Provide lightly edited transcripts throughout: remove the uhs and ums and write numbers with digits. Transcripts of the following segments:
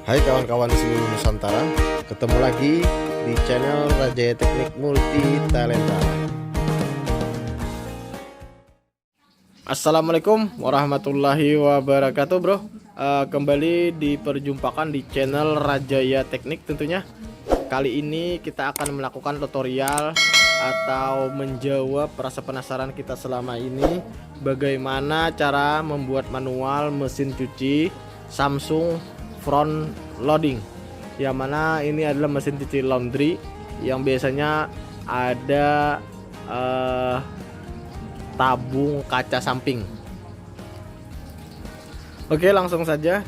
Hai kawan-kawan seluruh Nusantara, ketemu lagi di channel Rajaya Teknik Multi Talenta. Assalamualaikum warahmatullahi wabarakatuh bro. Kembali diperjumpakan di channel Rajaya Teknik tentunya. Kali ini kita akan melakukan tutorial atau menjawab rasa penasaran kita selama ini, bagaimana cara membuat manual mesin cuci Samsung front loading, yang mana ini adalah mesin cuci laundry yang biasanya ada tabung kaca samping. Oke, langsung saja.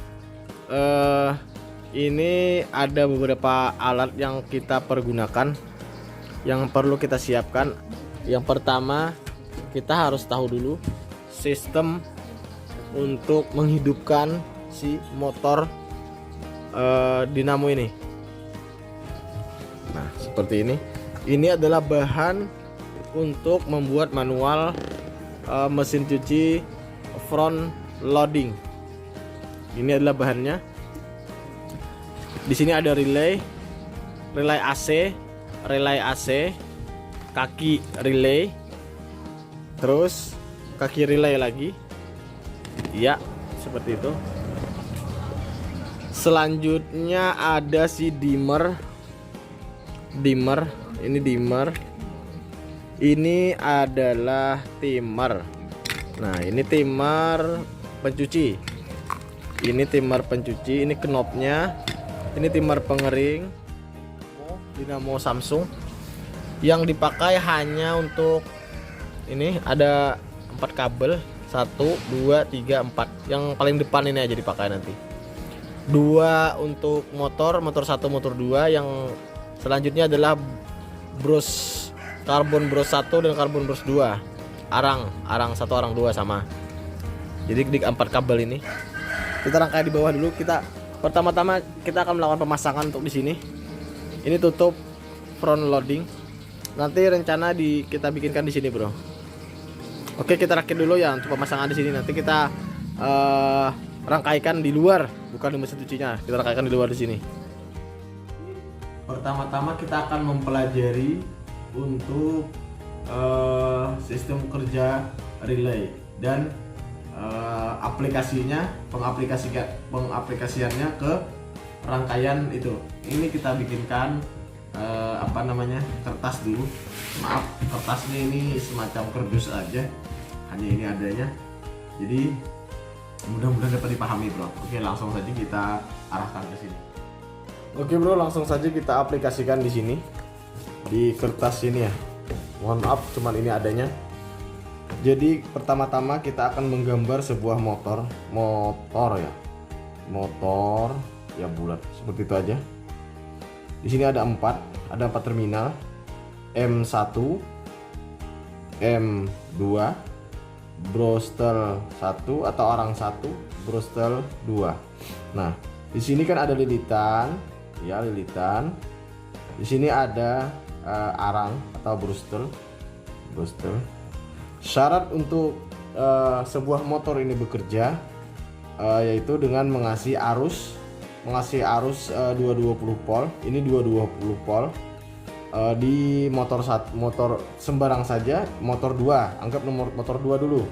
Ini ada beberapa alat yang kita pergunakan, yang perlu kita siapkan. Yang pertama, kita harus tahu dulu sistem untuk menghidupkan si motor dinamo ini. Nah, seperti ini. Ini adalah bahan untuk membuat manual mesin cuci front loading. Ini adalah bahannya. Di sini ada relay AC, kaki relay, terus kaki relay lagi. Ya, seperti itu. Selanjutnya ada si dimmer. Ini dimmer. Ini adalah timer. Nah, ini timer pencuci. Ini timer pencuci, ini knopnya. Ini timer pengering dinamo Samsung yang dipakai hanya untuk ini. Ada 4 kabel, 1 2 3 4. Yang paling depan ini aja dipakai nanti. 2 untuk motor 1, motor 2. Yang selanjutnya adalah karbon bros 1 dan karbon bros 2. Arang 1, arang 2 sama. Jadi di 4 kabel ini kita rangkai di bawah dulu. Pertama-tama kita akan melakukan pemasangan untuk di sini. Ini tutup front loading. Nanti rencana kita bikinkan di sini, bro. Oke, kita rakit dulu ya untuk pemasangan di sini. Nanti kita rangkaikan di luar, bukan di mesin cucinya. Kita rangkaikan di luar di sini. Pertama-tama kita akan mempelajari untuk sistem kerja relay dan aplikasinya, pengaplikasiannya ke rangkaian itu. Ini kita bikinkan kertas dulu. Maaf, kertasnya ini semacam kardus aja, hanya ini adanya. Jadi mudah-mudahan dapat dipahami, bro. Oke, langsung saja kita arahkan ke sini. Oke, bro, langsung saja kita aplikasikan di sini di kertas ini ya. Mohon maaf, cuman ini adanya. Jadi pertama-tama kita akan menggambar sebuah motor ya bulat seperti itu aja. Di sini ada 4 terminal, M1, M2, brostel 1 atau arang 1, brostel 2. Nah, di sini kan ada lilitan. Di sini ada arang atau brostel. Syarat untuk sebuah motor ini bekerja yaitu dengan mengasih arus 220 volt. Ini 220 volt di motor sembarang saja. Motor 2, anggap motor 2 dulu.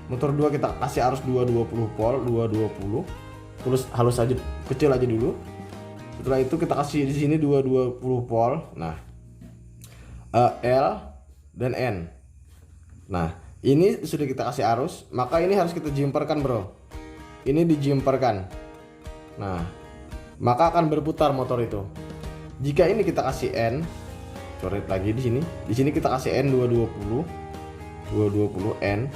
Motor 2 kita kasih arus 220 volt, 220. Terus halus aja, kecil aja dulu. Setelah itu kita kasih di sini 220 volt. Nah, L dan N. Nah, ini sudah kita kasih arus, maka ini harus kita jumperkan, bro. Ini dijumperkan. Nah, maka akan berputar motor itu. Jika ini kita kasih N, coret lagi di sini. Di sini kita kasih N 220 N.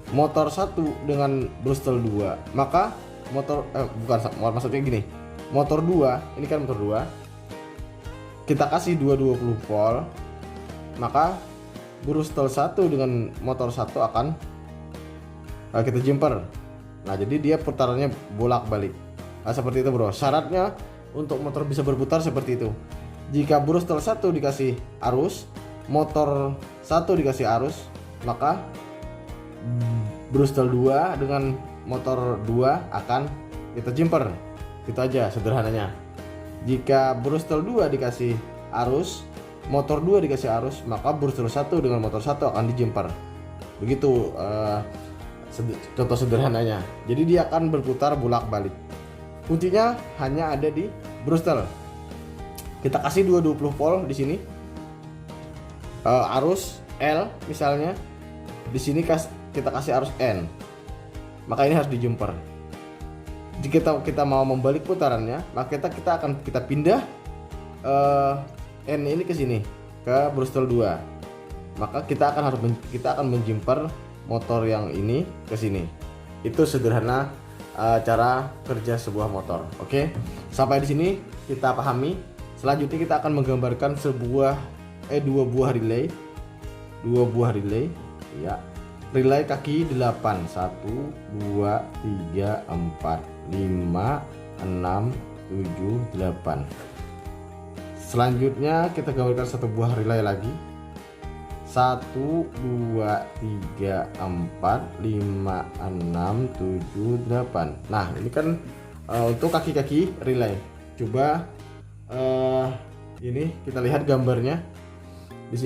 Motor 1 dengan brostel 2, maka maksudnya gini. Motor 2, ini kan motor 2. Kita kasih 220 volt, maka brostel 1 dengan motor 1 akan kita jumper. Nah, jadi dia putarannya bolak-balik. Nah, seperti itu, bro. Syaratnya untuk motor bisa berputar seperti itu. Jika brostel 1 dikasih arus, motor 1 dikasih arus, maka brostel 2 dengan motor 2 akan kita jumper. Gitu aja sederhananya. Jika Brustel 2 dikasih arus, motor 2 dikasih arus, maka Brustel 1 dengan motor 1 akan dijemper. Begitu contoh sederhananya. Jadi dia akan berputar bolak-balik. Kuncinya hanya ada di Brustel. Kita kasih 220 volt di sini. Arus L misalnya. Di sini kita kasih arus N. Maka ini harus dijemper. Jika kita mau membalik putarannya, maka kita akan pindah N ini ke sini, ke Brustel 2. Maka kita akan menjemper motor yang ini ke sini. Itu sederhana cara kerja sebuah motor. Oke. Sampai di sini kita pahami. Selanjutnya kita akan menggambarkan dua buah relay. Ya. Relay kaki 8. 1 2 3 4 5 6 7 8. Selanjutnya kita gambarkan satu buah relay lagi. 1 2 3 4 5 6 7 8. Nah, ini kan untuk kaki-kaki relay. Coba ini kita lihat gambarnya. Di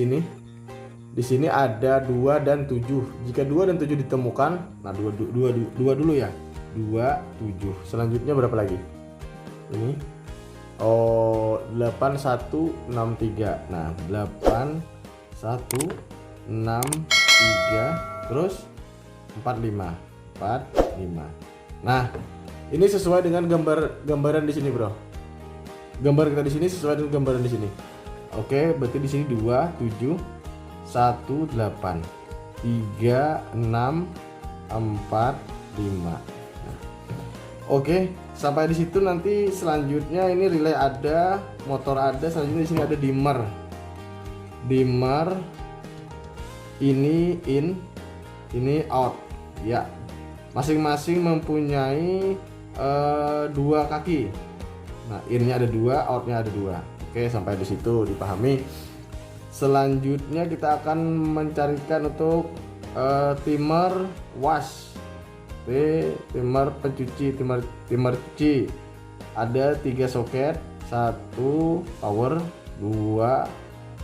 sini ada 2 dan 7. Jika 2 dan 7 ditemukan, nah 2 dulu ya. 2 7. Selanjutnya berapa lagi? Ini 8 1 6 3. Nah, 8 1 6 3 terus 4 5. Nah, ini sesuai dengan gambaran di sini, Bro. Gambar kita di sini sesuai dengan gambaran di sini. Oke, berarti di sini 2 7 1 8 3 6 4 5. Nah, oke, sampai di situ. Nanti selanjutnya ini relay ada, motor ada, selanjutnya di sini ada dimmer. Ini in, ini out. Ya, masing-masing mempunyai 2 kaki. Nah, innya ada 2, outnya ada 2. Oke, sampai di situ dipahami. Selanjutnya kita akan mencarikan untuk timer wash, timer pencuci, timer cuci. Ada 3 soket, 1 power, 2.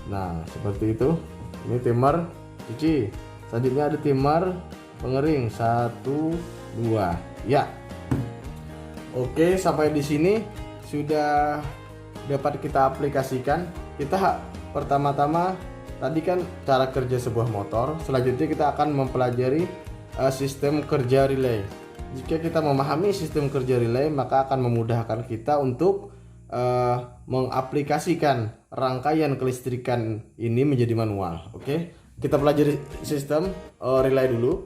Nah, seperti itu. Ini timer cuci. Selanjutnya ada timer pengering, 1 2. Ya. Oke, sampai di sini sudah dapat kita aplikasikan. Kita pertama-tama tadi kan cara kerja sebuah motor. Selanjutnya kita akan mempelajari sistem kerja relay. Jika kita memahami sistem kerja relay, maka akan memudahkan kita untuk mengaplikasikan rangkaian kelistrikan ini menjadi manual. Oke, kita pelajari sistem relay dulu.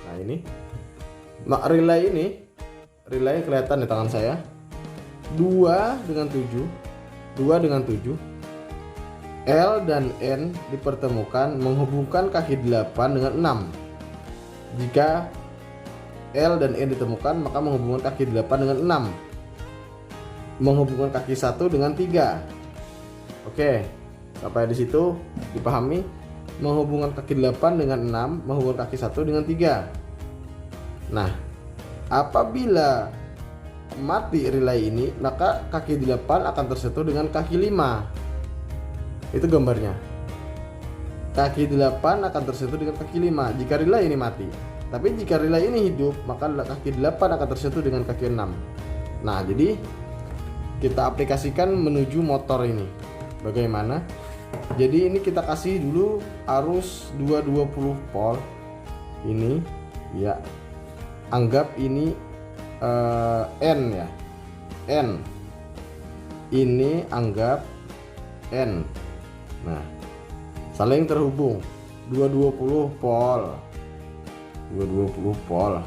Nah, ini relay kelihatan di tangan saya. 2 dengan 7, L dan N dipertemukan menghubungkan kaki 8 dengan 6. Jika L dan N ditemukan, maka menghubungkan kaki 8 dengan 6. Menghubungkan kaki 1 dengan 3. Oke, sampai di situ dipahami. Menghubungkan kaki 8 dengan 6, menghubungkan kaki 1 dengan 3. Nah, apabila mati relay ini, maka kaki 8 akan tersentuh dengan kaki 5. Itu gambarnya. Kaki 8 akan tersentuh dengan kaki 5 jika relay ini mati. Tapi jika relay ini hidup, maka kaki 8 akan tersentuh dengan kaki 6. Nah, jadi kita aplikasikan menuju motor ini. Bagaimana? Jadi ini kita kasih dulu arus 220 volt. Ini ya. Anggap ini N ya. N. Ini anggap N. Nah, saling terhubung 220 volt. 220 volt.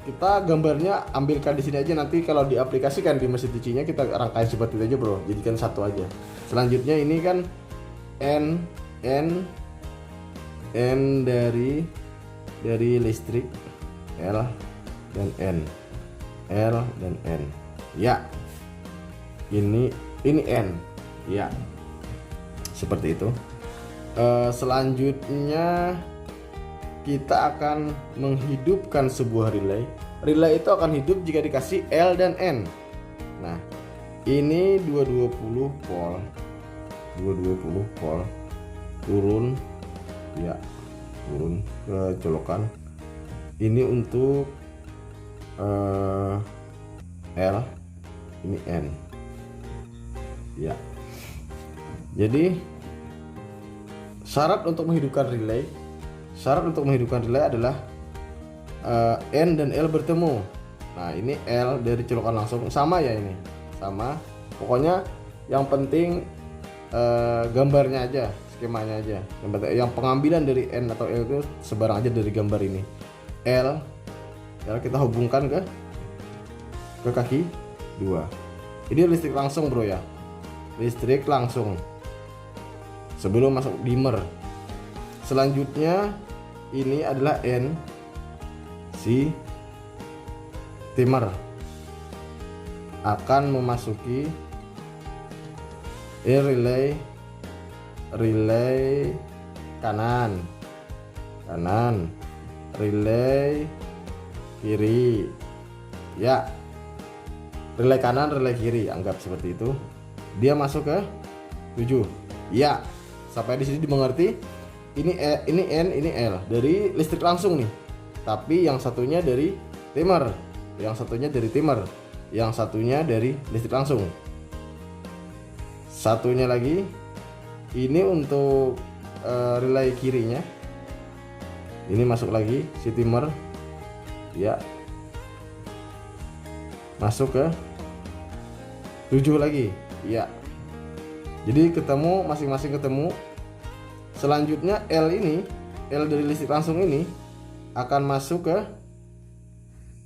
Kita gambarnya ambilkan di sini aja, nanti kalau diaplikasikan di mesin cucinya kita rangkai seperti itu aja, Bro. Jadikan satu aja. Selanjutnya ini kan N dari listrik, L dan N. Ya. Ini N. Ya. Seperti itu. Selanjutnya kita akan menghidupkan sebuah relay. relay itu akan hidup jika dikasih L dan N. Nah, ini 220 volt. 220 volt turun ya, turun ke colokan. Ini untuk L, ini N. Ya. Jadi syarat untuk menghidupkan relay adalah N dan L bertemu. Nah, ini L dari colokan langsung sama ya, ini sama. Pokoknya yang penting gambarnya aja, skemanya aja. Yang pengambilan dari N atau L itu sebarang aja dari gambar ini. L kita hubungkan ke kaki 2. Ini listrik langsung bro ya, listrik langsung sebelum masuk dimmer. Selanjutnya ini adalah N, si timer akan memasuki relay kanan, relay kiri ya, relay kanan, relay kiri, anggap seperti itu. Dia masuk ke 7 ya. Sampai di sini dimengerti. Ini N, ini L dari listrik langsung nih, tapi yang satunya dari timer, yang satunya dari listrik langsung. Satunya lagi ini untuk relay kirinya. Ini masuk lagi si timer ya, masuk ke 7 lagi ya. Jadi ketemu, masing-masing ketemu. Selanjutnya L dari listrik langsung ini akan masuk ke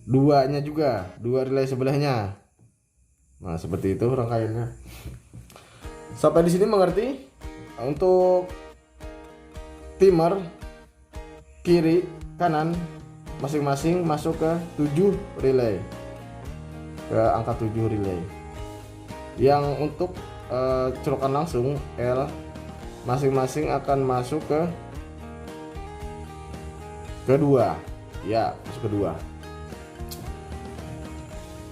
2-nya juga, 2 relay sebelahnya. Nah, seperti itu rangkaiannya. Sampai di sini mengerti? Untuk timer kiri kanan masing-masing masuk ke 7 relay, ke angka 7 relay. Yang untuk colokan langsung L masing-masing akan masuk ke kedua ya, masuk kedua.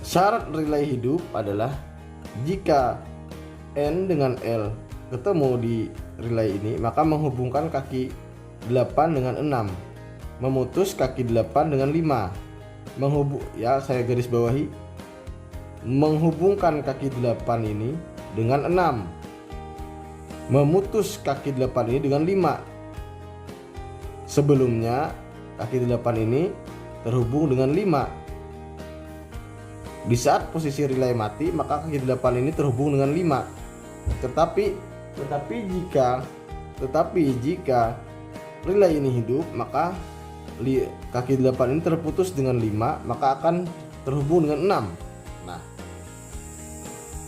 Syarat relay hidup adalah jika N dengan L ketemu di relay ini, maka menghubungkan kaki 8 dengan 6, memutus kaki 8 dengan 5. Ya, saya garis bawahi, menghubungkan kaki 8 ini dengan 6, memutus kaki 8 ini dengan 5. Sebelumnya kaki 8 ini terhubung dengan 5. Di saat posisi relay mati, maka kaki 8 ini terhubung dengan 5. Tetapi jika relay ini hidup, maka kaki 8 ini terputus dengan 5, maka akan terhubung dengan 6. Nah,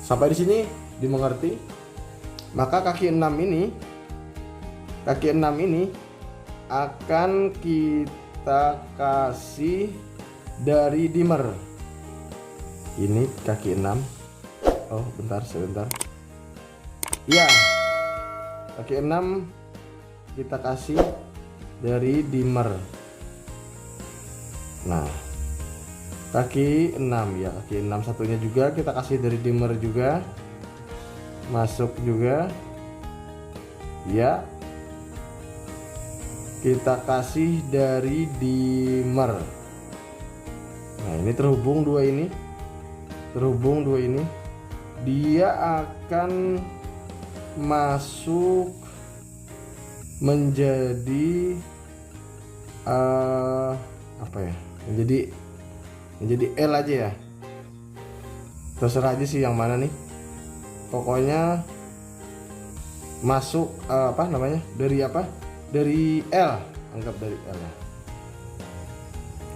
sampai di sini dimengerti? Maka kaki 6 ini akan kita kasih dari dimmer. Ini kaki 6. Oh, sebentar. Iya. Kaki 6 kita kasih dari dimmer. Nah, kaki 6 ya, kaki 6 satunya juga kita kasih dari dimmer juga. Masuk juga ya, kita kasih dari dimmer. Nah, ini terhubung dua ini, dia akan masuk menjadi apa ya, menjadi L aja ya, terserah aja sih yang mana nih. Pokoknya masuk dari L, anggap dari L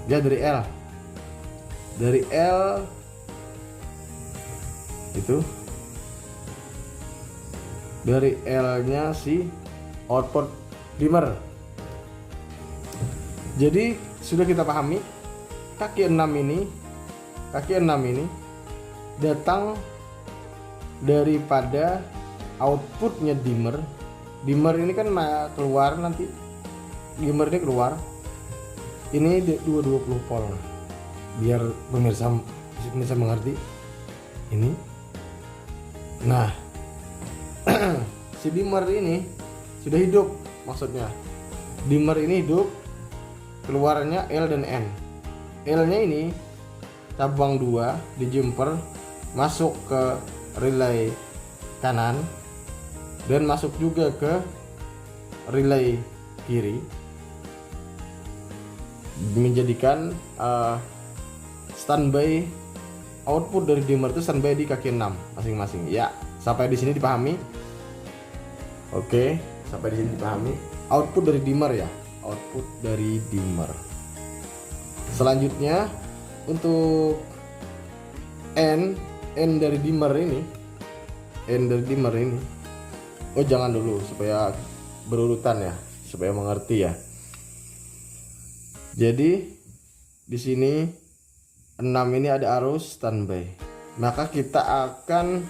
ya, dari L itu, dari L nya si output dimmer. Jadi sudah kita pahami, kaki 6 ini datang daripada outputnya dimmer. Dimmer ini kan keluar, nanti dimmer ini keluar, ini 220 volt. biar pemirsa mengerti ini. Nah, si dimmer ini sudah hidup, maksudnya dimmer ini hidup, keluarnya L dan N. L nya ini cabang 2 di jumper masuk ke relay kanan dan masuk juga ke relay kiri, menjadikan standby output dari dimmer itu standby di kaki 6 masing-masing. Ya, sampai di sini dipahami? Oke, sampai di sini dipahami. Output dari dimmer ya, output dari dimmer. Selanjutnya untuk N dari dimmer ini, oh jangan dulu supaya berurutan ya, supaya mengerti ya. Jadi di sini 6 ini ada arus standby, maka kita akan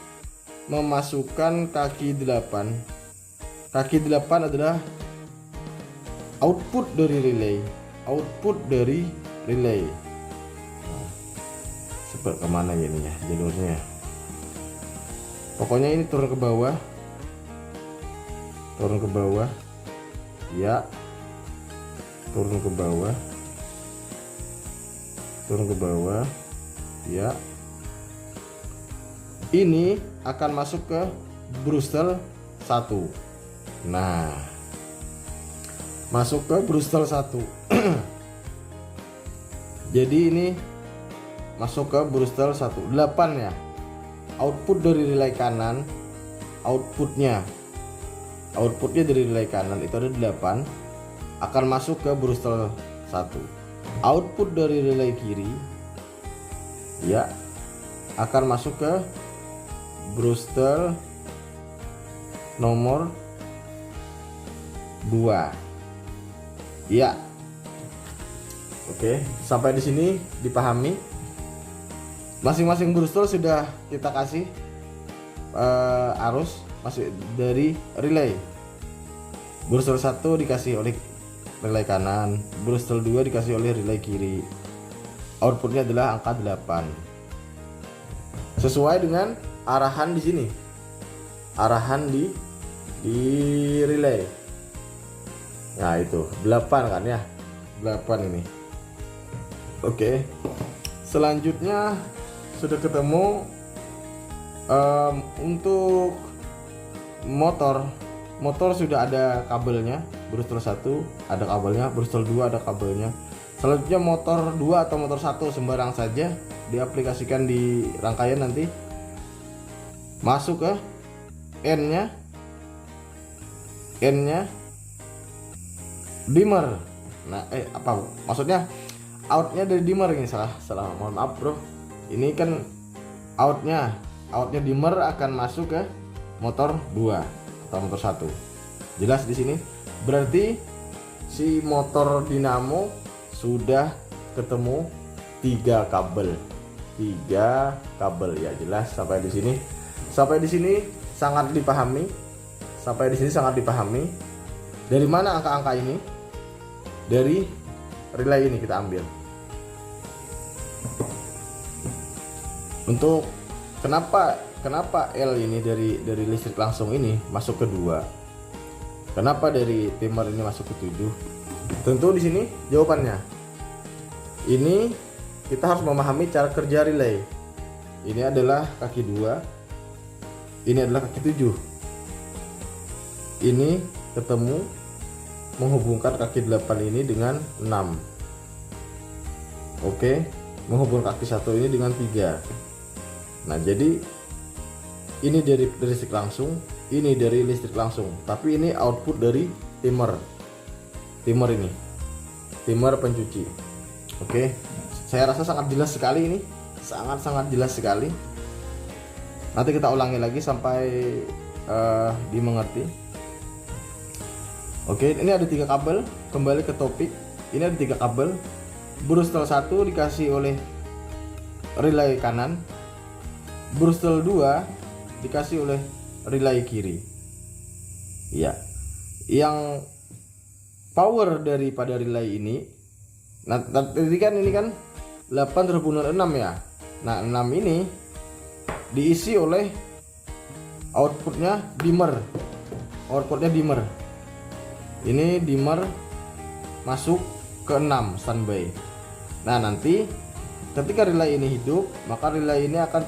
memasukkan kaki 8. Kaki 8 adalah output dari relay. Seperti kemana ya ini ya jalurnya? Pokoknya ini turun ke bawah, ya, turun ke bawah, ya. Ini akan masuk ke Brustel 1. Nah, masuk ke Brustel 1. Jadi ini masuk ke Brustel 1. 8 ya. Output dari relay kanan, outputnya dari relay kanan itu ada 8, akan masuk ke Brustel 1. Output dari relay kiri ya akan masuk ke Brustel nomor 2 ya. Oke, sampai di sini dipahami. Masing-masing Brustel sudah kita kasih arus masuk dari relay. Brustel 1 dikasih oleh relay kanan, Brustel 2 dikasih oleh relay kiri. Outputnya adalah angka 8. Sesuai dengan arahan di sini. Arahan di relay. Nah, itu 8 kan ya. 8 ini. Oke. Selanjutnya sudah ketemu untuk motor sudah ada kabelnya. Brustel 1 ada kabelnya, Brustel 2 ada kabelnya. Selanjutnya motor 2 atau motor 1 sembarang saja diaplikasikan di rangkaian, nanti masuk ke N-nya dimmer. Nah, apa maksudnya? Outnya dari dimmer ini, salah, mohon maaf bro. Ini kan outnya dimmer akan masuk ke motor 2 atau motor 1. Jelas di sini? Berarti si motor dinamo sudah ketemu 3 kabel ya. Jelas sampai di sini? Sampai di sini sangat dipahami. Dari mana angka-angka ini? Dari relay ini kita ambil. Untuk kenapa L ini dari listrik langsung ini masuk ke 2? Kenapa dari timer ini masuk ke 7? Tentu di sini jawabannya. Ini kita harus memahami cara kerja relay. Ini adalah kaki 2. Ini adalah kaki 7. Ini ketemu menghubungkan kaki 8 ini dengan 6. Oke, menghubungkan kaki 1 ini dengan 3. Nah, jadi ini dari listrik langsung, ini dari listrik langsung, tapi ini output dari timer ini, timer pencuci. Oke, saya rasa sangat jelas sekali ini, sangat jelas sekali. Nanti kita ulangi lagi sampai dimengerti. Oke, ini ada 3 kabel. Kembali ke topik. Ini ada 3 kabel. Brustel 1 dikasih oleh relay kanan, Brustel 2 dikasih oleh relay kiri. Ya, yang power daripada relay ini, nah tadi kan ini kan 8 terhubung dengan 6 ya. Nah 6 ini diisi oleh outputnya dimmer. Outputnya dimmer. Ini dimmer masuk ke 6 standby. Nah nanti ketika relay ini hidup, maka relay ini akan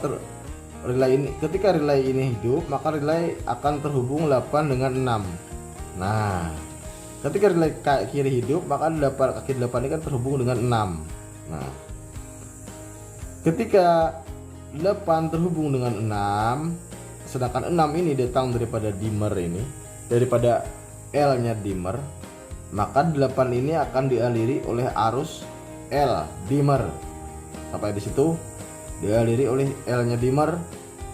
ketika relay ini hidup, maka relay akan terhubung 8 dengan 6. Nah, ketika relay kiri hidup, maka kaki 8 ini kan terhubung dengan 6. Nah, ketika 8 terhubung dengan 6, sedangkan 6 ini datang daripada dimmer ini, daripada L-nya dimmer, maka 8 ini akan dialiri oleh arus L dimmer. Sampai di situ dialiri oleh L-nya dimmer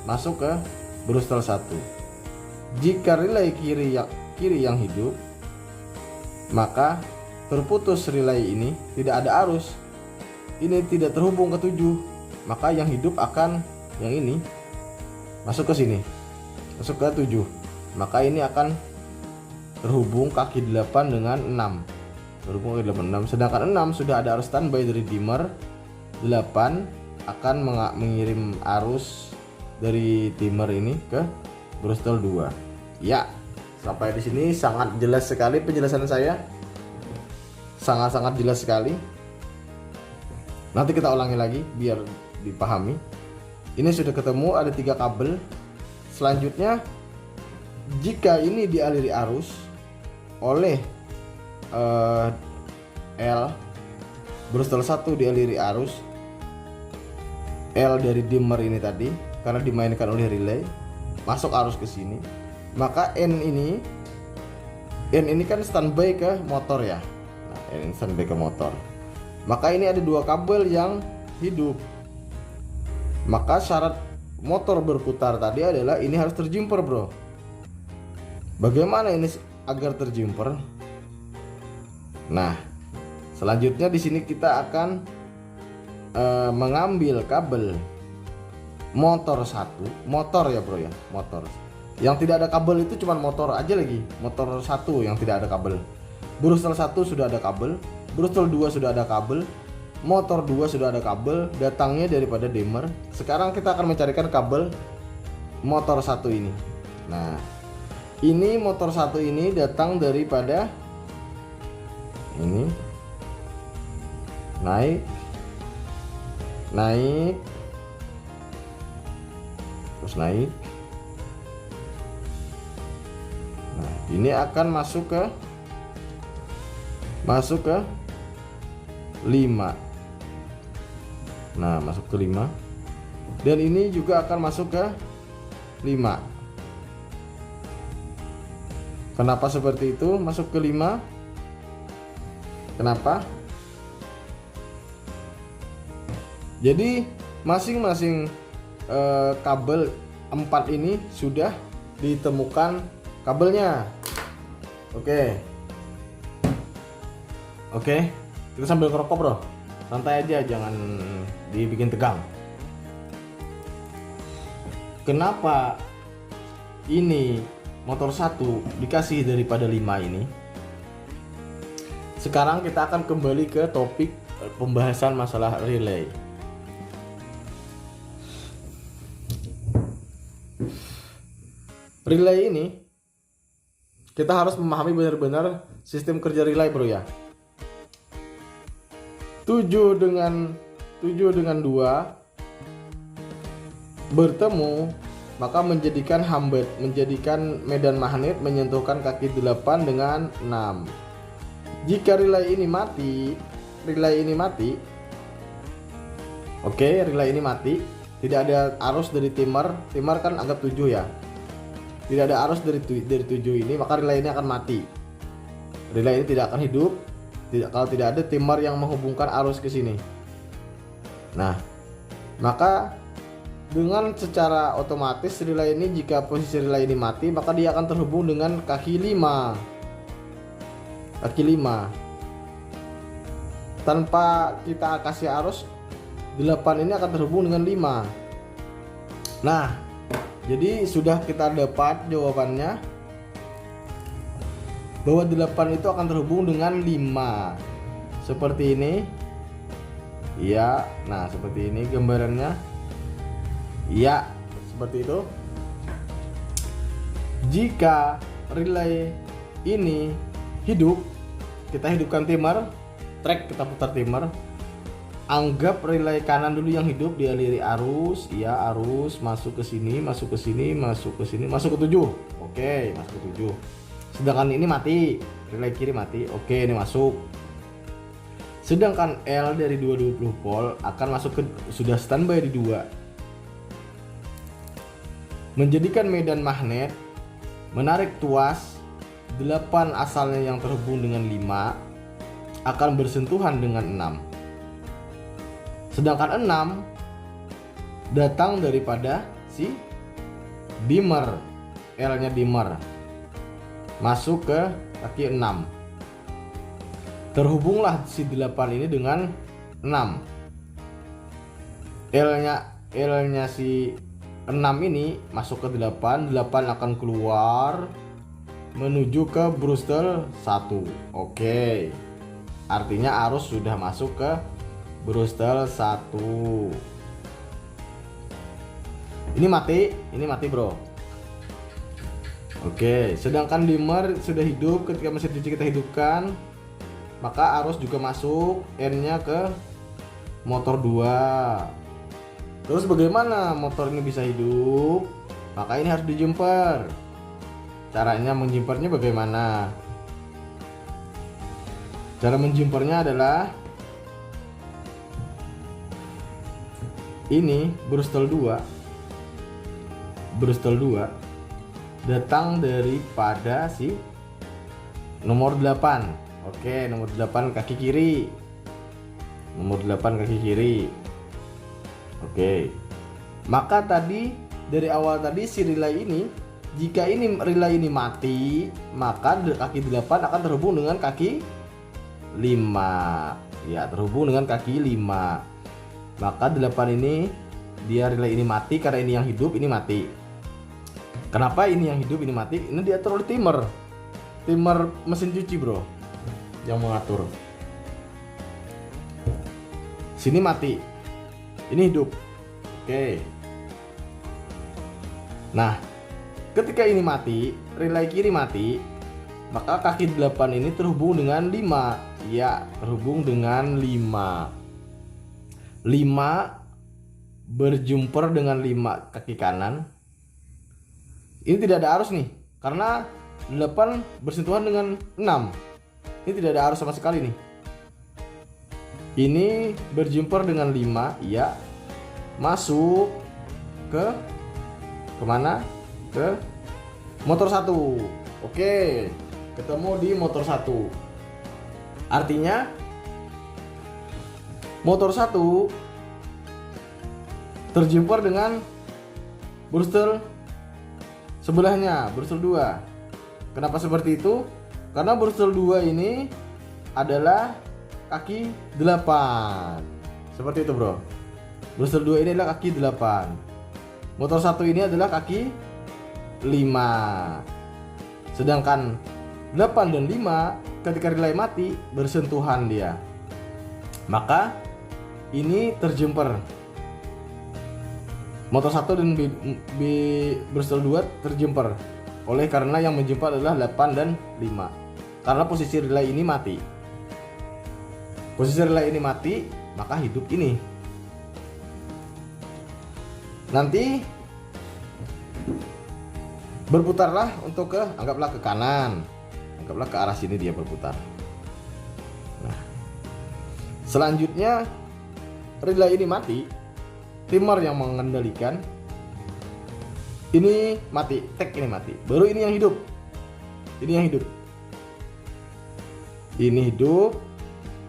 masuk ke brustel 1. Jika relay kiri yang hidup, maka terputus relay ini, tidak ada arus. Ini tidak terhubung ke 7, maka yang hidup akan yang ini masuk ke sini, masuk ke 7. Maka ini akan terhubung kaki 8 dengan 6. Terhubung kaki 8 6. Sedangkan 6 sudah ada arus standby dari dimmer. 8 akan mengirim arus dari dimmer ini ke brustel 2. Ya, sampai di sini sangat jelas sekali penjelasan saya. Sangat-sangat jelas sekali. Nanti kita ulangi lagi biar dipahami. Ini sudah ketemu, ada 3 kabel. Selanjutnya, jika ini dialiri arus oleh L, brustel 1 dialiri arus L dari dimmer ini tadi, karena dimainkan oleh relay, masuk arus ke sini, maka N ini kan standby ke motor ya. Nah, N ini standby ke motor. Maka ini ada 2 kabel yang hidup. Maka syarat motor berputar tadi adalah ini harus terjumper, bro. Bagaimana ini agar terjumper? Nah, selanjutnya di sini kita akan mengambil kabel motor 1, motor ya, bro ya, motor. Yang tidak ada kabel itu cuma motor aja lagi, motor 1 yang tidak ada kabel. Brustel 1 sudah ada kabel, brustel 2 sudah ada kabel, motor 2 sudah ada kabel, datangnya daripada dimmer. Sekarang kita akan mencarikan kabel motor 1 ini. Nah, ini motor 1 ini datang daripada ini, naik terus naik. Nah, ini akan masuk ke 5. Nah, masuk ke 5. Dan ini juga akan masuk ke 5. Kenapa seperti itu masuk ke 5? Kenapa? Jadi masing-masing kabel 4 ini sudah ditemukan kabelnya. Oke, kita sambil ngerokok, bro. Santai aja, jangan dibikin tegang. Kenapa ini motor 1 dikasih daripada 5 ini? Sekarang kita akan kembali ke topik pembahasan masalah relay. Relay ini kita harus memahami benar-benar sistem kerja relay, bro ya. 7 dengan 2 bertemu, maka menjadikan menjadikan medan magnet menyentuhkan kaki 8 dengan 6. Jika relay ini mati, relay ini mati, tidak ada arus dari timer kan anggap 7 ya. Tidak ada arus dari 7 ini, maka relay ini akan mati. Relay ini tidak akan hidup kalau tidak ada timer yang menghubungkan arus ke sini. Nah, maka dengan secara otomatis relay ini, jika posisi relay ini mati, maka dia akan terhubung dengan kaki 5. Tanpa kita kasih arus, 8 ini akan terhubung dengan 5. Nah, jadi sudah kita dapat jawabannya bahwa 8 itu akan terhubung dengan 5. Seperti ini. Iya, nah seperti ini gambarannya. Iya, seperti itu. Jika relay ini hidup, kita hidupkan timer, track kita putar timer. Anggap relay kanan dulu yang hidup, dialiri arus, ya arus masuk ke sini, masuk ke sini, masuk ke sini, masuk ke 7. Oke, masuk ke 7. Sedangkan ini mati, relay kiri mati. Oke, ini masuk. Sedangkan L dari 220 volt akan masuk ke, sudah standby di 2. Menjadikan medan magnet, menarik tuas 8 asalnya yang terhubung dengan 5 akan bersentuhan dengan 6. Sedangkan 6 datang daripada si dimmer, L-nya dimmer, masuk ke kaki 6. Terhubunglah si 8 ini dengan 6. L-nya si 6 ini masuk ke 8 akan keluar menuju ke Brustel 1. Oke. Artinya arus sudah masuk ke Brustel 1. Ini mati bro. Oke, sedangkan dimmer sudah hidup. Ketika mesin cuci kita hidupkan, maka arus juga masuk, N-nya ke motor 2. Terus bagaimana motor ini bisa hidup? Maka ini harus dijumper. Caranya menjumpernya bagaimana? Cara menjumpernya adalah ini Brustel 2 datang daripada si nomor 8. Oke, nomor 8 kaki kiri. Nomor 8 kaki kiri. Oke. Maka tadi dari awal tadi si relay ini, jika ini relay ini mati, maka kaki 8 akan terhubung dengan kaki 5. Ya, terhubung dengan kaki 5. Maka 8 ini dia relay ini mati karena ini yang hidup, ini mati. Kenapa ini yang hidup, ini mati? Ini diatur oleh timer mesin cuci bro, yang mengatur. Sini mati, ini hidup. Oke. Nah, ketika ini mati, relay kiri mati, maka kaki 8 ini terhubung dengan 5. Ya, terhubung dengan 5 berjumper dengan 5 kaki kanan. Ini tidak ada arus nih, karena 8 bersentuhan dengan 6. Ini tidak ada arus sama sekali nih. Ini berjumper dengan 5, ya, masuk ke kemana? Ke motor 1. Oke, ketemu di motor 1. Artinya motor 1 terjumper dengan Brustel sebelahnya, Brustel 2. Kenapa seperti itu? Karena Brustel 2 ini adalah kaki 8. Seperti itu bro. Brustel 2 ini adalah kaki 8. Motor 1 ini adalah kaki 5. Sedangkan 8 dan 5 ketika relay mati bersentuhan dia. Maka ini terjumper. Motor 1 dan Brustel 2 terjumper. Oleh karena yang menjumper adalah 8 dan 5. Karena posisi relay ini mati. Posisi relay ini mati, maka hidup ini. Nanti berputarlah untuk anggaplah ke kanan. Anggaplah ke arah sini dia berputar. Nah, selanjutnya relay ini mati. Timer yang mengendalikan ini mati, tag ini mati. Baru ini yang hidup. Ini yang hidup. Ini hidup.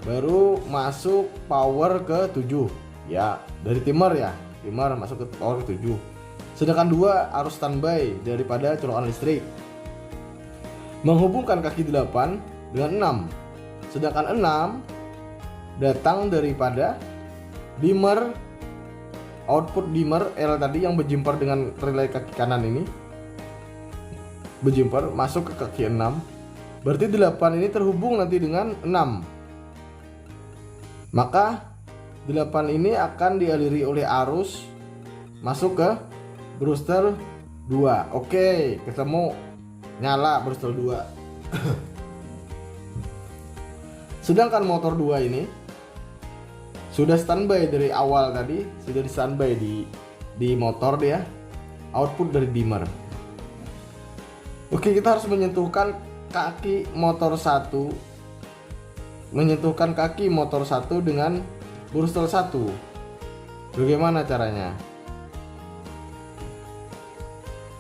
Baru masuk power ke 7. Ya, dari timer ya. Timer masuk ke power ke 7. Sedangkan 2 arus standby daripada colokan listrik. Menghubungkan kaki 8 dengan 6. Sedangkan 6 datang daripada dimmer, output dimmer L tadi yang berjumper dengan relay kaki kanan ini, berjumper masuk ke kaki 6. Berarti 8 ini terhubung nanti dengan 6. Maka 8 ini akan dialiri oleh arus masuk ke Brewster 2. Oke, ketemu, nyala Brewster 2. Sedangkan motor 2 ini sudah standby dari awal tadi, sudah di standby di motor dia, output dari dimmer. Oke, kita harus menyentuhkan kaki motor 1, dengan Brewster 1. Bagaimana caranya?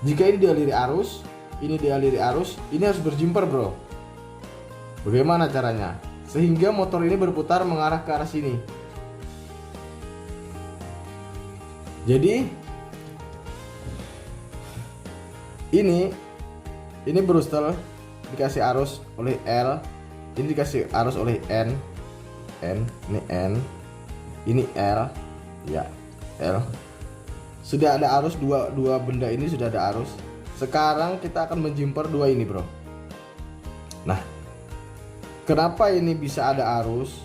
Jika ini dialiri arus, ini harus berjumper, bro. Bagaimana caranya? Sehingga motor ini berputar mengarah ke arah sini. Jadi ini Brewster dikasih arus oleh L, ini dikasih arus oleh N, ini N, ini L, ya L. Sudah ada arus, dua benda ini sudah ada arus. Sekarang kita akan menjumper 2 ini, bro. Nah, kenapa ini bisa ada arus?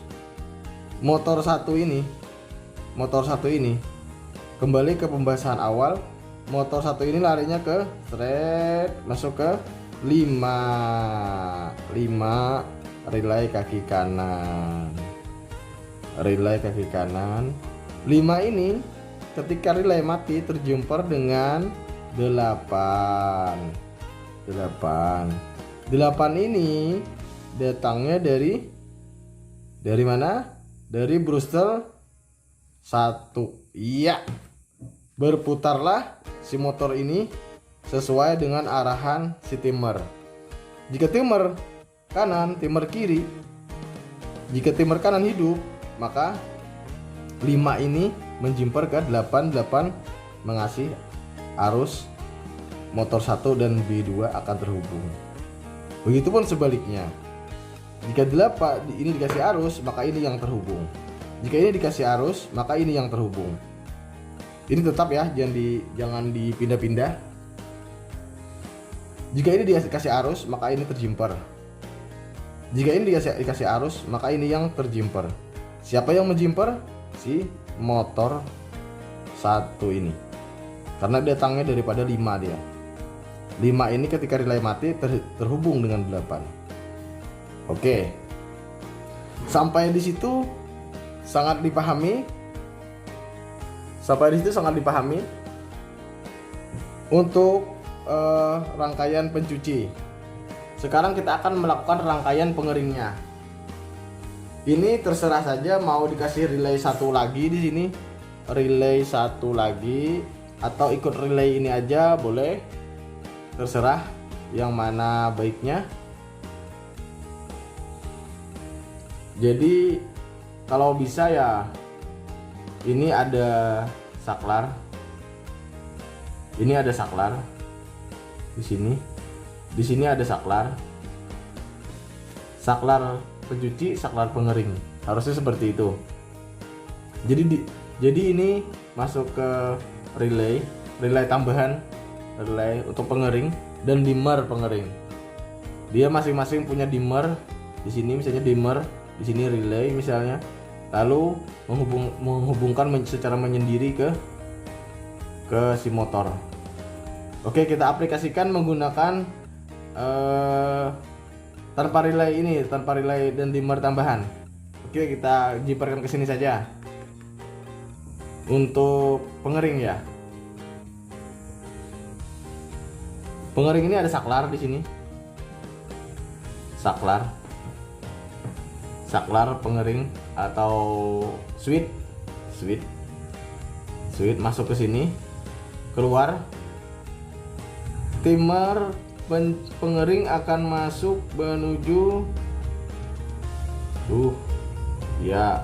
Motor satu ini kembali ke pembahasan awal. Motor 1 ini larinya ke masuk ke 5 relay kaki kanan. 5 ini ketika relay mati terjumper dengan 8 ini datangnya dari mana? Dari Brewster 1. Iya. Berputarlah si motor ini sesuai dengan arahan si timmer. Jika timmer kanan, timmer kiri. Jika timmer kanan hidup, maka 5 ini menjumper ke 8 mengasih arus motor 1 dan B2 akan terhubung. Begitupun sebaliknya. Jika 8 ini dikasih arus, maka ini yang terhubung. Jika ini dikasih arus, maka ini yang terhubung. Ini tetap ya, jangan dipindah-pindah. Jika ini dikasih arus, maka ini terjumper. Jika ini dikasih arus, maka ini yang terjumper. Siapa yang menjumper? Si motor 1 ini. Karena datangnya daripada 5 dia. 5 ini ketika relay mati terhubung dengan 8. Oke. Sampai di situ sangat dipahami. Untuk rangkaian pencuci. Sekarang kita akan melakukan rangkaian pengeringnya. Ini terserah saja mau dikasih relay 1 lagi di sini, relay 1 lagi, atau ikut relay ini aja boleh. Terserah yang mana baiknya. Jadi kalau bisa ya, ini ada saklar. Ini ada saklar. Di sini ada saklar. Saklar pencuci, saklar pengering. Harusnya seperti itu. Jadi ini masuk ke relay tambahan, relay untuk pengering dan dimmer pengering. Dia masing-masing punya dimmer. Di sini misalnya dimmer, di sini relay misalnya. Lalu menghubungkan secara menyendiri ke si motor. Oke, kita aplikasikan menggunakan tanpa relay dan dimmer tambahan. Oke, kita jumperkan ke sini saja. Untuk pengering ya. Pengering ini ada saklar di sini. Saklar pengering atau switch masuk ke sini, keluar. Timmer pengering akan masuk menuju ya,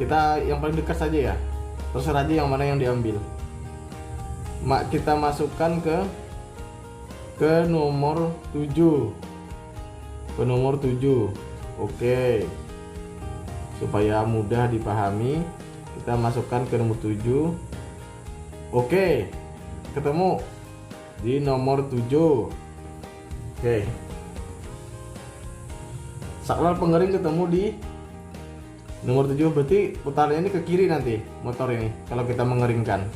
kita yang paling dekat saja ya, terserah aja yang mana yang diambil. Kita masukkan ke nomor 7. Oke, supaya mudah dipahami, kita masukkan ke nomor 7. Oke, ketemu di nomor 7. Oke, saklar pengering ketemu di Nomor 7 berarti putarnya ini ke kiri nanti motor ini kalau kita mengeringkan.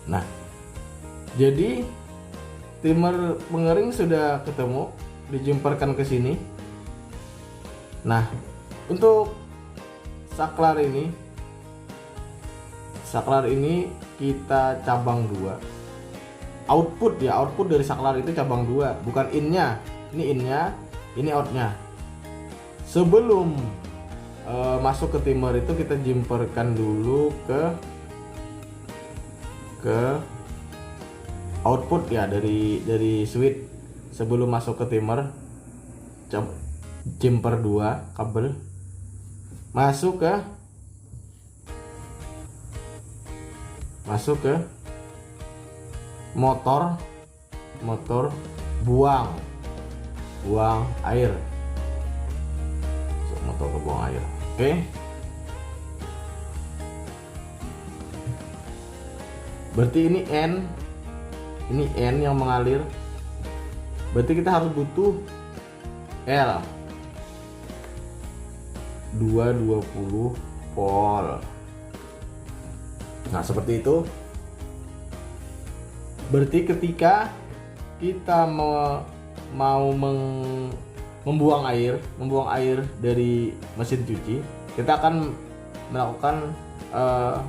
Nah, jadi timer pengering sudah ketemu, dijemparkan ke sini. Nah, untuk saklar ini kita cabang 2. Output dari saklar itu cabang 2, bukan innya. Ini innya, ini outnya. Sebelum masuk ke timer itu kita jumperkan dulu ke output ya dari switch. Sebelum masuk ke timer, jumper 2 kabel masuk ke motor buang air. Motor ke buang air. Oke. Berarti ini N yang mengalir. Berarti kita harus butuh L 220 volt. Nah, seperti itu. Berarti ketika kita mau membuang air dari mesin cuci, kita akan melakukan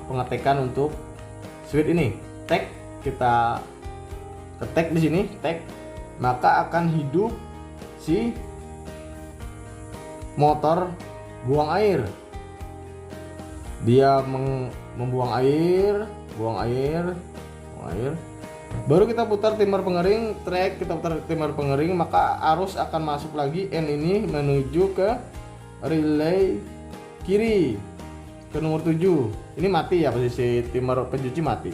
pengetekan untuk switch ini. Tag, kita ketek di sini, tag, maka akan hidup si motor buang air. Dia membuang air, buang air. Baru kita putar timer pengering, kita putar timer pengering, maka arus akan masuk lagi N ini menuju ke relay kiri ke nomor 7. Ini mati ya, posisi timer pencuci mati.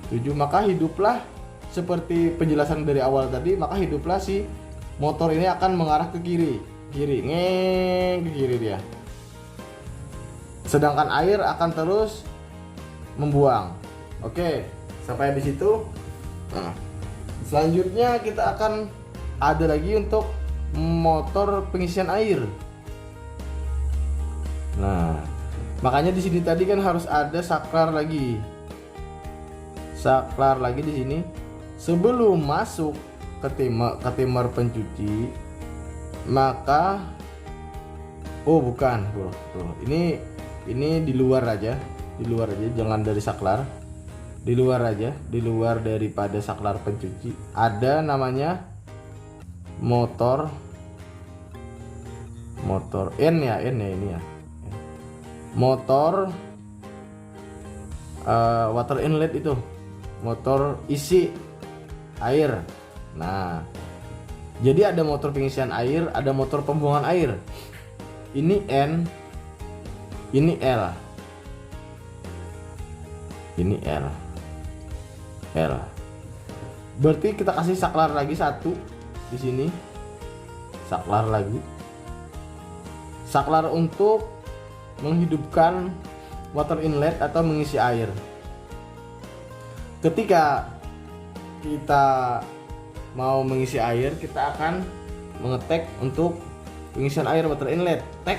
7, maka hiduplah seperti penjelasan dari awal tadi, maka hiduplah si motor ini akan mengarah ke kiri, ngeng ke kiri dia. Sedangkan air akan terus membuang. Oke, sampai di situ. Nah, selanjutnya kita akan ada lagi untuk motor pengisian air. Nah, makanya di sini tadi kan harus ada saklar lagi. Saklar lagi di sini sebelum masuk ke timer pencuci. Maka bukan, bro. Ini di luar aja, jangan dari saklar. Di luar daripada saklar pencuci ada namanya motor N ya ini ya, motor water inlet, itu motor isi air. Nah, jadi ada motor pengisian air, ada motor pembuangan air. Ini N, ini L, ini L. Berarti kita kasih saklar lagi satu di sini. Saklar lagi. Saklar untuk menghidupkan water inlet atau mengisi air. Ketika kita mau mengisi air, kita akan mengetek untuk pengisian air water inlet, tag.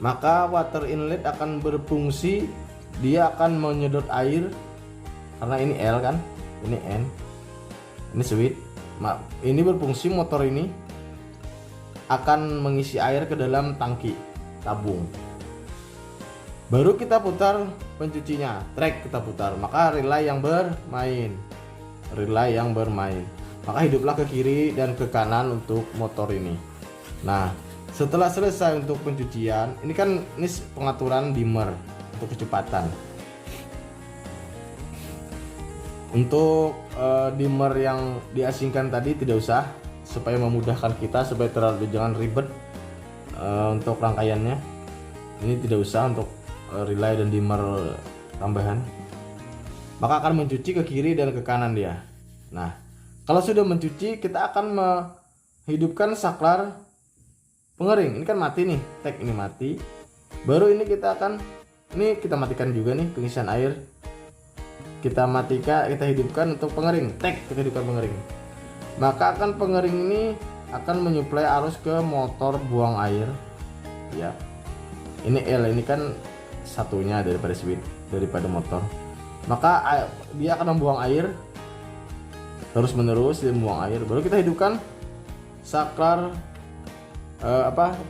Maka water inlet akan berfungsi, dia akan menyedot air. Karena ini L kan, ini N, ini switch. Ini berfungsi, motor ini akan mengisi air ke dalam tangki tabung. Baru kita putar pencucinya, track kita putar, maka relay yang bermain. Maka hiduplah ke kiri dan ke kanan untuk motor ini. Nah, setelah selesai untuk pencucian, ini pengaturan dimmer untuk kecepatan. Untuk dimmer yang diasingkan tadi tidak usah, supaya memudahkan kita, supaya jangan ribet untuk rangkaiannya. Ini tidak usah untuk relay dan dimmer tambahan. Maka akan mencuci ke kiri dan ke kanan dia. Nah, kalau sudah mencuci, kita akan menghidupkan saklar pengering. Ini kan mati nih, tag ini mati. Baru ini kita matikan juga nih pengisian air. Kita hidupkan untuk pengering, tag kita hidupkan pengering. Maka pengering ini akan menyuplai arus ke motor buang air ya. Ini L, ini kan satunya daripada motor. Maka dia akan membuang air terus menerus, dia membuang air. Baru kita hidupkan saklar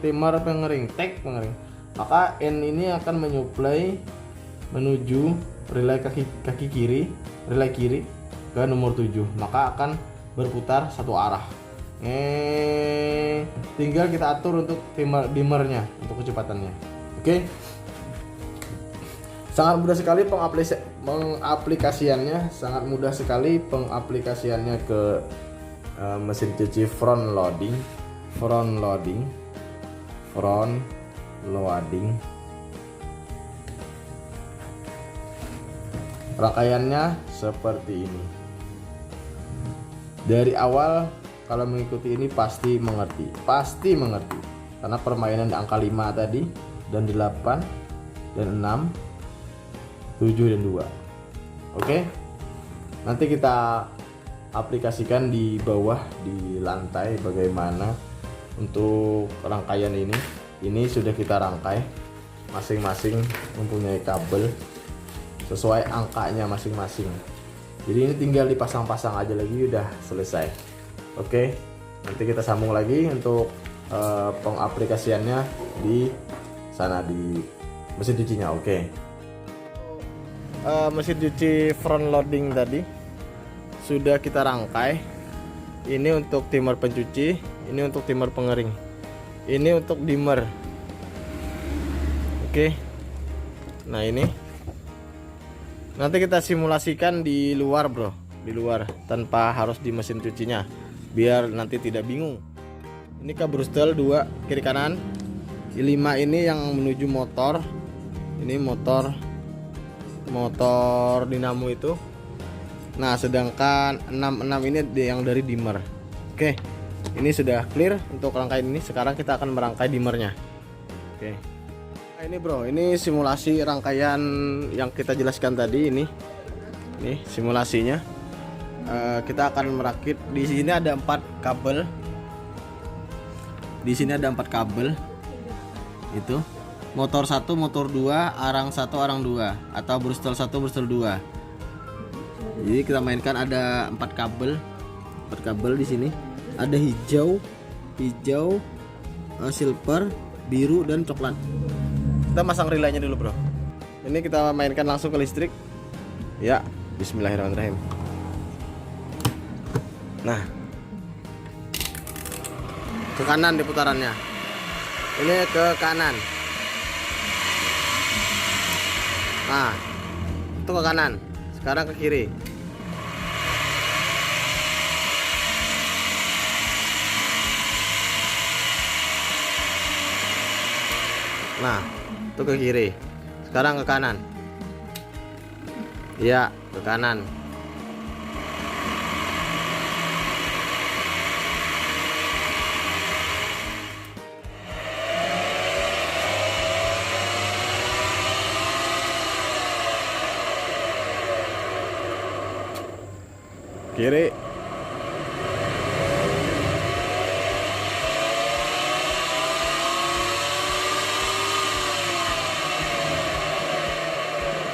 timer pengering, tag pengering. Maka N ini akan menyuplai menuju relay kaki kiri, relay kiri ke nomor 7. Maka akan berputar satu arah. Tinggal kita atur untuk dimmernya, untuk kecepatannya. Oke. Sangat mudah sekali pengaplikasiannya, sangat mudah sekali pengaplikasiannya ke mesin cuci front loading. Rangkaiannya seperti ini. Dari awal kalau mengikuti ini pasti mengerti karena permainan di angka 5 tadi, dan 8 dan 6, 7 dan 2. Oke. Nanti kita aplikasikan di bawah, di lantai, bagaimana untuk rangkaian ini. Ini sudah kita rangkai, masing-masing mempunyai kabel sesuai angkanya masing-masing. Jadi ini tinggal dipasang-pasang aja lagi, udah selesai. Oke, nanti kita sambung lagi untuk pengaplikasiannya di sana, di mesin cucinya. Oke. Mesin cuci front loading tadi sudah kita rangkai. Ini untuk timer pencuci, ini untuk timer pengering, ini untuk dimmer. Oke. Nah, ini nanti kita simulasikan di luar, bro, di luar tanpa harus di mesin cucinya, biar nanti tidak bingung. Ini kabrustel 2 kiri kanan. 5 ini yang menuju motor. Ini motor dinamo itu. Nah, sedangkan 66 ini yang dari dimmer. Oke. Ini sudah clear untuk rangkaian ini. Sekarang kita akan merangkai dimmernya. Oke. Nah, ini bro, ini simulasi rangkaian yang kita jelaskan tadi. Ini simulasinya. Kita akan merakit. Di sini ada 4 kabel. Di sini ada 4 kabel. Itu motor 1, motor 2, arang 1, arang 2, atau brustel 1, brustel 2. Jadi kita mainkan ada 4 kabel. 4 kabel di sini. Ada hijau, silver, biru dan coklat. Kita masang relaynya dulu, bro. Ini kita mainkan langsung ke listrik. Ya, bismillahirrahmanirrahim. Nah, ke kanan diputarannya. Ini ke kanan. Nah, itu ke kanan. Sekarang ke kiri. Nah, itu ke kiri. Sekarang ke kanan. Iya, ke kanan. Kiri.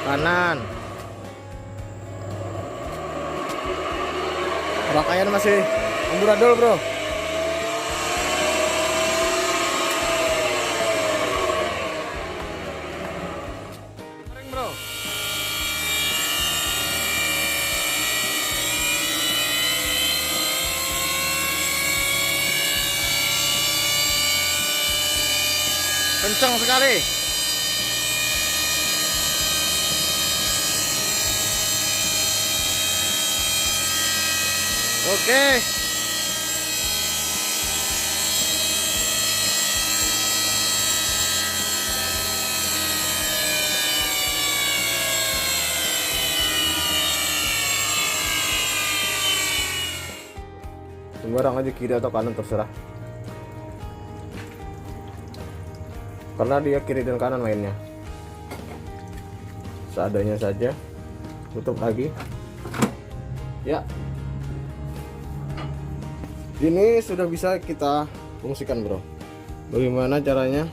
Kanan. Rangkaian masih amburadul, bro. Kering, bro. Kencang sekali. Oke. Sembarang aja, kiri atau kanan terserah. Karena dia kiri dan kanan mainnya. Seadanya saja. Tutup lagi. Ya. Ini sudah bisa kita fungsikan, bro. Bagaimana caranya?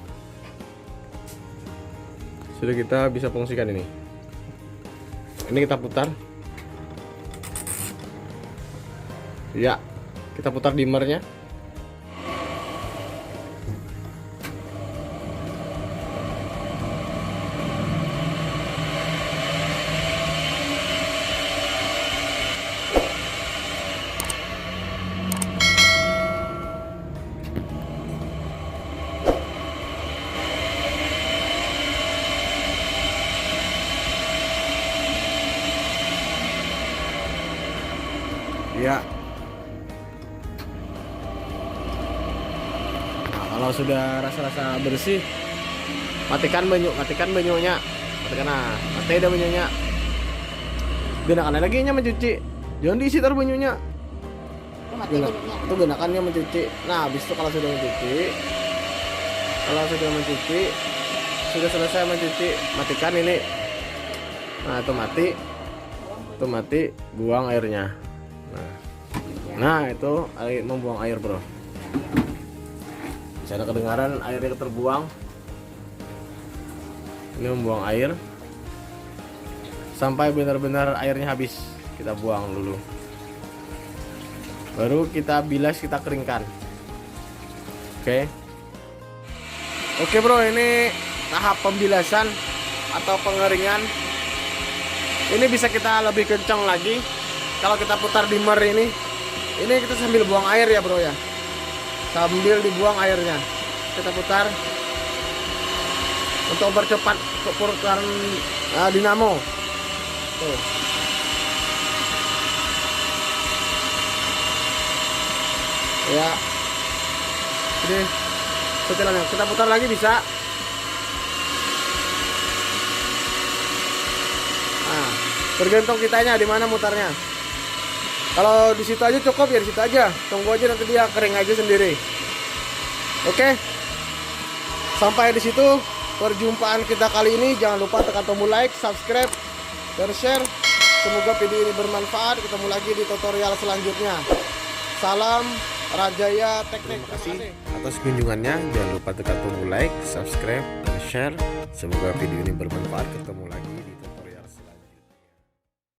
sudah kita bisa fungsikan ini. Ini kita putar. Ya, kita putar dimmernya. Ya. Nah, kalau sudah rasa-rasa bersih, matikan banyunya. Matikan, nah, mati dah banyunya. Gunakan lagi nya mencuci. Jangan diisi terus banyunya. Itu gunakannya mencuci. Nah, habis itu kalau sudah mencuci, sudah selesai mencuci, matikan ini. Nah, itu mati, buang airnya. Nah itu membuang air, bro. Bisa ada kedengaran airnya terbuang. Ini membuang air sampai benar-benar airnya habis. Kita buang dulu, baru kita bilas, kita keringkan. Oke bro, ini tahap pembilasan atau pengeringan. Ini bisa kita lebih kencang lagi kalau kita putar dimmer ini. Ini kita sambil buang air ya bro ya, sambil dibuang airnya kita putar untuk mempercepat perputaran dinamo. Tuh. Ya, jadi setelahnya kita putar lagi bisa. Nah, tergantung kitanya di mana mutarnya. Kalau di situ aja cukup ya, di situ aja. Tunggu aja nanti dia kering aja sendiri. Oke. Sampai di situ perjumpaan kita kali ini. Jangan lupa tekan tombol like, subscribe, dan share. Semoga video ini bermanfaat. Ketemu lagi di tutorial selanjutnya. Salam Rajaya Teknik. Terima kasih atas kunjungannya. Jangan lupa tekan tombol like, subscribe, dan share. Semoga video ini bermanfaat. Ketemu lagi di